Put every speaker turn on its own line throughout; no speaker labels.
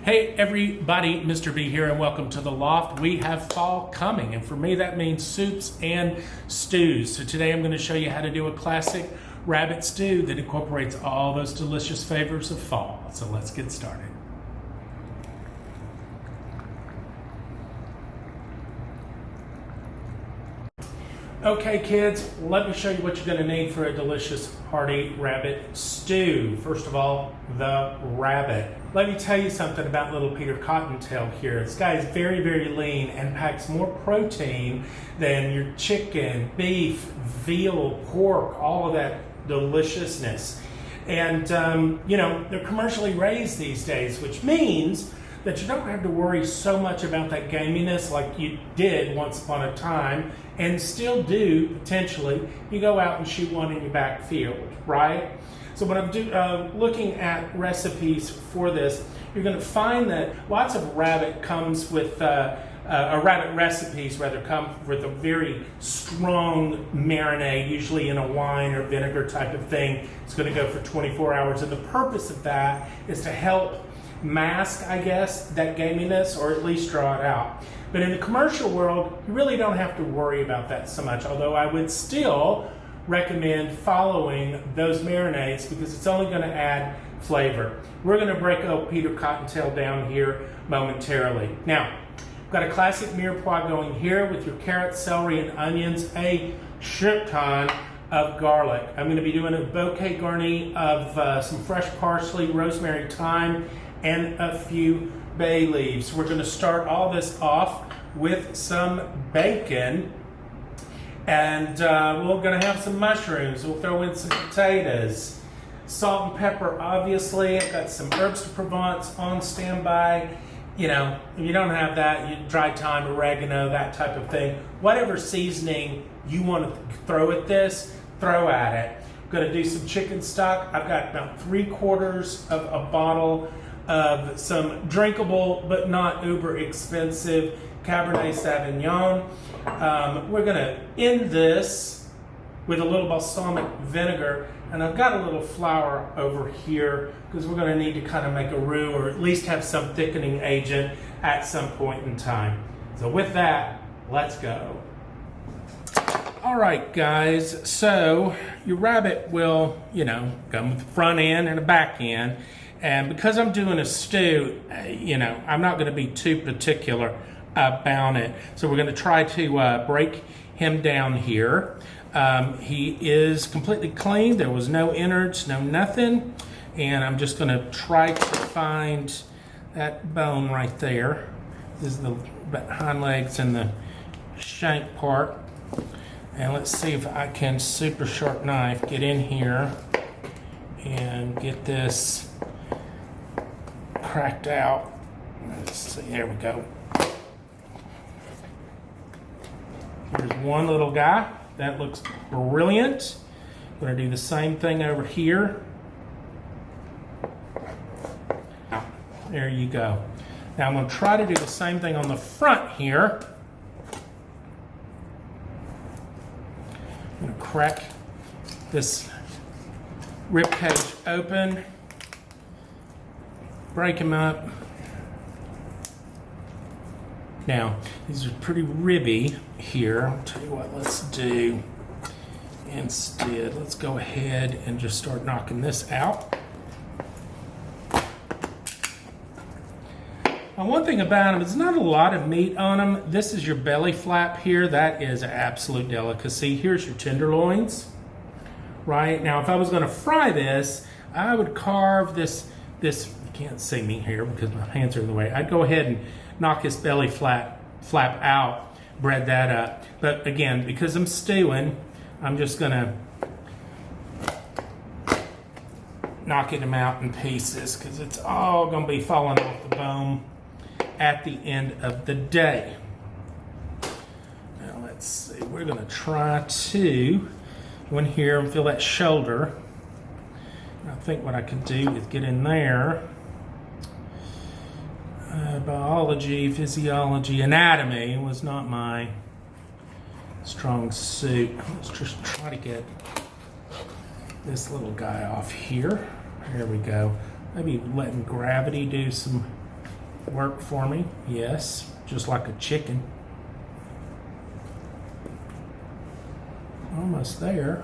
Hey everybody, Mr. B here and welcome to the Loft. We have fall coming and for me that means soups and stews. So today I'm going to show you how to do a classic rabbit stew that incorporates all those delicious flavors of fall. So let's get started. Okay kids, let me show you what you're going to need for a delicious hearty rabbit stew. First of all, the rabbit. Let me tell you something about little Peter Cottontail here. This guy is very, very lean and packs more protein than your chicken, beef, veal, pork, all of that deliciousness. And, they're commercially raised these days, which means that you don't have to worry so much about that gaminess like you did once upon a time, and still do, potentially. You go out and shoot one in your back field, right? So when I'm looking at recipes for this, you're going to find that lots of rabbit comes with, rabbit recipes rather come with a very strong marinade, usually in a wine or vinegar type of thing. It's going to go for 24 hours, and the purpose of that is to help mask, I guess, that gaminess, or at least draw it out. But in the commercial world, you really don't have to worry about that so much, although I would still recommend following those marinades because it's only going to add flavor. We're going to break old Peter Cottontail down here momentarily. Now, I've got a classic mirepoix going here with your carrots, celery, and onions, a shit ton of garlic. I'm going to be doing a bouquet garni of some fresh parsley, rosemary, thyme, and a few bay leaves. We're going to start all this off with some bacon, and we're going to have some mushrooms. We'll throw in some potatoes, salt and pepper, obviously. I've got some herbs de Provence on standby. You know, if you don't have that, you dry thyme, oregano, that type of thing. Whatever seasoning you want to throw at this, throw at it. I'm going to do some chicken stock. I've got about 3/4 of a bottle of some drinkable but not uber expensive Cabernet Sauvignon. We're going to end this with a little balsamic vinegar, and I've got a little flour over here because we're going to need to kind of make a roux or at least have some thickening agent at some point in time. So with that, let's go. All right, guys, so your rabbit will, come with the front end and a back end. And because I'm doing a stew, I'm not going to be too particular about it. So we're going to try to break him down here. He is completely clean. There was no innards, no nothing. And I'm just going to try to find that bone right there. This is the hind legs and the shank part. And let's see if I can super sharp knife get in here and get this cracked out. Let's see, there we go. Here's one little guy. That looks brilliant. I'm going to do the same thing over here. There you go. Now I'm going to try to do the same thing on the front here. I'm going to crack this rib cage open, break him up. Now, these are pretty ribby here. I'll tell you what, let's do instead. Let's go ahead and just start knocking this out. Now, one thing about them, there's not a lot of meat on them. This is your belly flap here. That is an absolute delicacy. Here's your tenderloins, right? Now, if I was going to fry this, I would carve this. You can't see me here because my hands are in the way. I'd go ahead and knock his belly flap out, bread that up. But again, because I'm stewing, I'm just going to knock him out in pieces because it's all going to be falling off the bone at the end of the day. Now let's see, we're going to try to go in here and feel that shoulder. And I think what I could do is get in there. Biology, physiology, anatomy was not my strong suit. Let's just try to get this little guy off here. There we go. Maybe letting gravity do some work for me. Yes, just like a chicken. Almost there.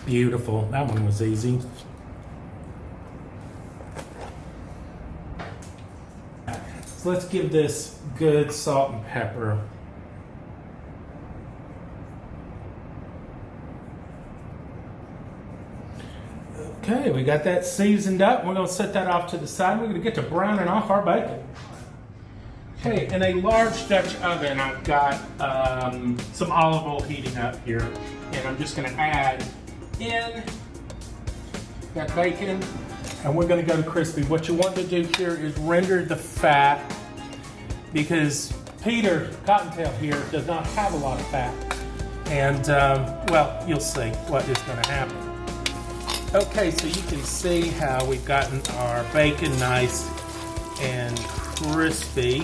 Beautiful. That one was easy. So let's give this good salt and pepper. Okay, we got that seasoned up. We're going to set that off to the side. We're going to get to browning off our bacon. Okay, in a large Dutch oven, I've got some olive oil heating up here. And I'm just going to add in that bacon. And we're going to go to crispy. What you want to do here is render the fat, because Peter Cottontail here does not have a lot of fat. And, well, you'll see what is going to happen. Okay, so you can see how we've gotten our bacon nice and crispy.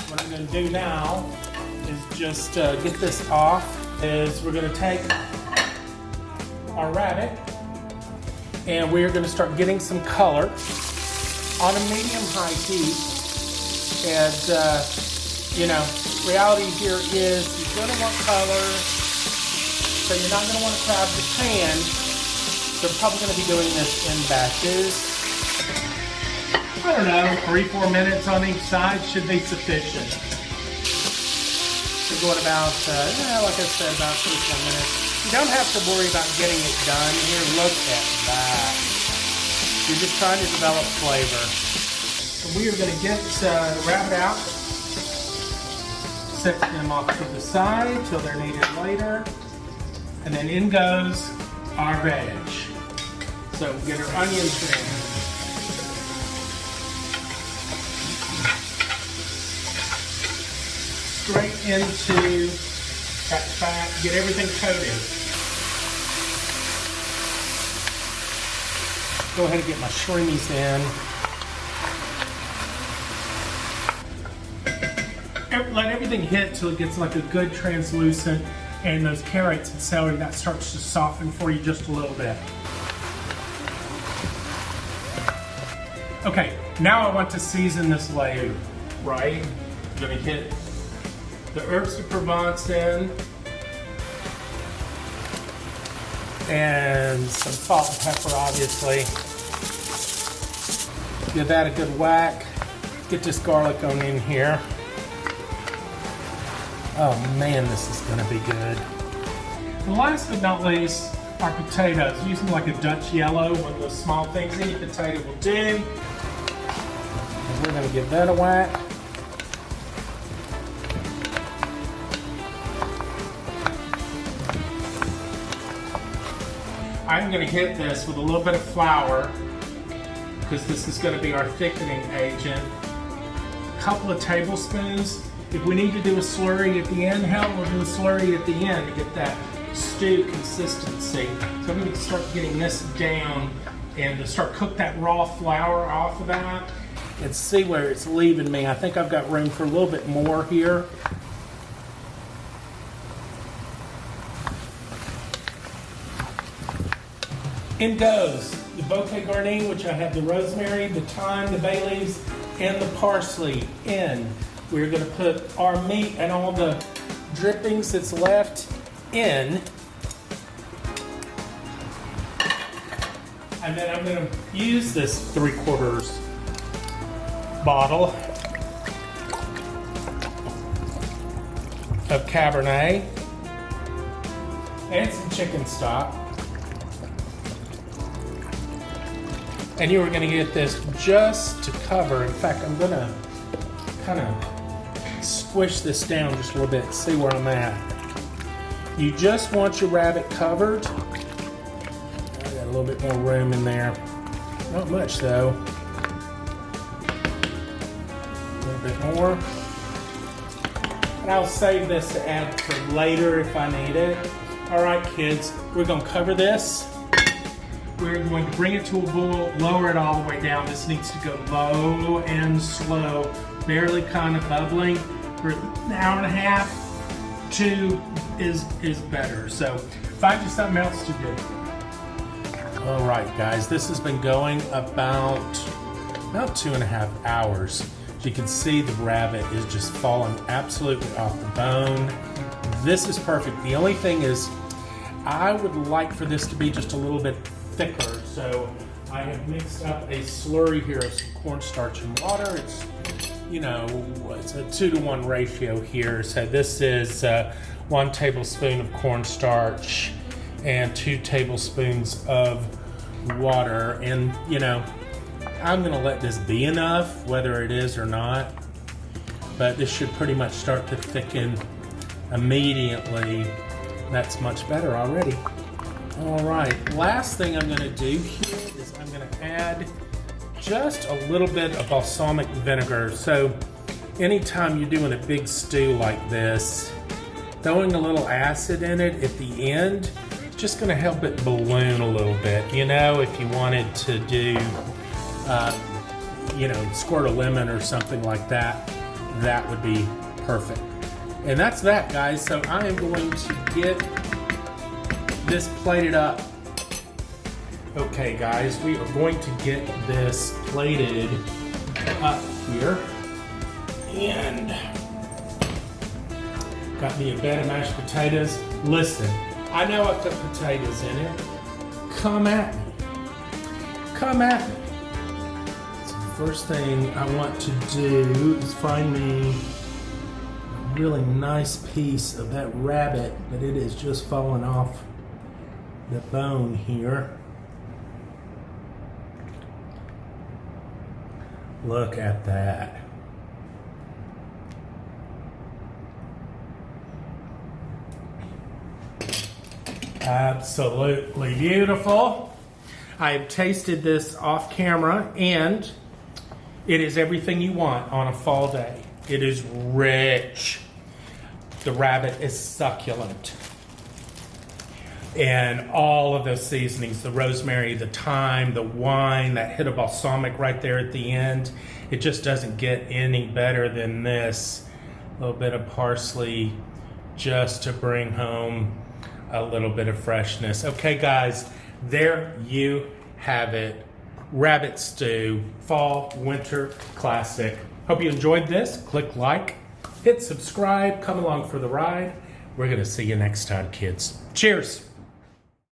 What I'm going to do now is just get this off. We're going to take our rabbit and we're going to start getting some color on a medium-high heat. And, you know, reality here is you're going to want color, so you're not going to want to crowd the pan. They're probably going to be doing this in batches. I don't know, 3-4 minutes on each side should be sufficient. We're going about, like I said, about 3-4 minutes. You don't have to worry about getting it done. Here, look at that. You're just trying to develop flavor. So we are going to get the rabbit out, set them off to the side till they're needed later, and then in goes our veg. So get our onions in. Straight into that fat, get everything coated. Go ahead and get my shroomies in. Let everything hit till it gets like a good translucent, and those carrots and celery, that starts to soften for you just a little bit. Okay, now I want to season this layer, right? I'm gonna hit the herbs de Provence in, and some salt and pepper, obviously. Give that a good whack. Get this garlic on in here. Oh man, this is gonna be good. And last but not least, our potatoes. Using like a Dutch yellow, one of those small things, any potato will do. And we're gonna give that a whack. I'm gonna hit this with a little bit of flour, because this is gonna be our thickening agent. A couple of tablespoons. If we need to do a slurry at the end, hell, we'll do a slurry at the end to get that stew consistency. So I'm going to start getting this down and to start cook that raw flour off of that. And see where it's leaving me. I think I've got room for a little bit more here. In goes the bouquet garni, which I have the rosemary, the thyme, the bay leaves, and the parsley in. We're going to put our meat and all the drippings that's left in. And then I'm going to use this 3/4 bottle of Cabernet and some chicken stock. And you are going to get this just to cover. In fact, I'm going to kind of squish this down just a little bit, see where I'm at. You just want your rabbit covered. I got a little bit more room in there. Not much though. A little bit more. And I'll save this to add for later if I need it. All right, kids, we're going to cover this. We're going to bring it to a boil, lower it all the way down. This needs to go low and slow, barely kind of bubbling for an hour and a half. 2 is better. So find you something else to do. All right, guys, this has been going about 2.5 hours. As you can see, the rabbit is just falling absolutely off the bone. This is perfect. The only thing is, I would like for this to be just a little bit thicker, so I have mixed up a slurry here of some cornstarch and water. It's, you know, it's a 2-to-1 ratio here. So this is 1 tablespoon of cornstarch and 2 tablespoons of water. And, you know, I'm gonna let this be enough, whether it is or not. But this should pretty much start to thicken immediately. That's much better already. All right, last thing I'm gonna do here is I'm gonna add just a little bit of balsamic vinegar. So anytime you're doing a big stew like this, throwing a little acid in it at the end, it's just gonna help it balloon a little bit. You know, if you wanted to do, you know, squirt a lemon or something like that, that would be perfect. And that's that, guys. So I am going to get this plated up. Okay, guys, we are going to get this plated up here. And got me a bed of mashed potatoes. Listen, I know I put potatoes in it. Come at me. Come at me. So the first thing I want to do is find me a really nice piece of that rabbit, but it is just falling off the bone here. Look at that. Absolutely beautiful. I have tasted this off camera, and it is everything you want on a fall day. It is rich. The rabbit is succulent. And all of those seasonings, the rosemary, the thyme, the wine, that hit of balsamic right there at the end, it just doesn't get any better than this. A little bit of parsley just to bring home a little bit of freshness. Okay, guys, there you have it. Rabbit stew, fall, winter classic. Hope you enjoyed this. Click like, hit subscribe, come along for the ride. We're gonna see you next time, kids. Cheers.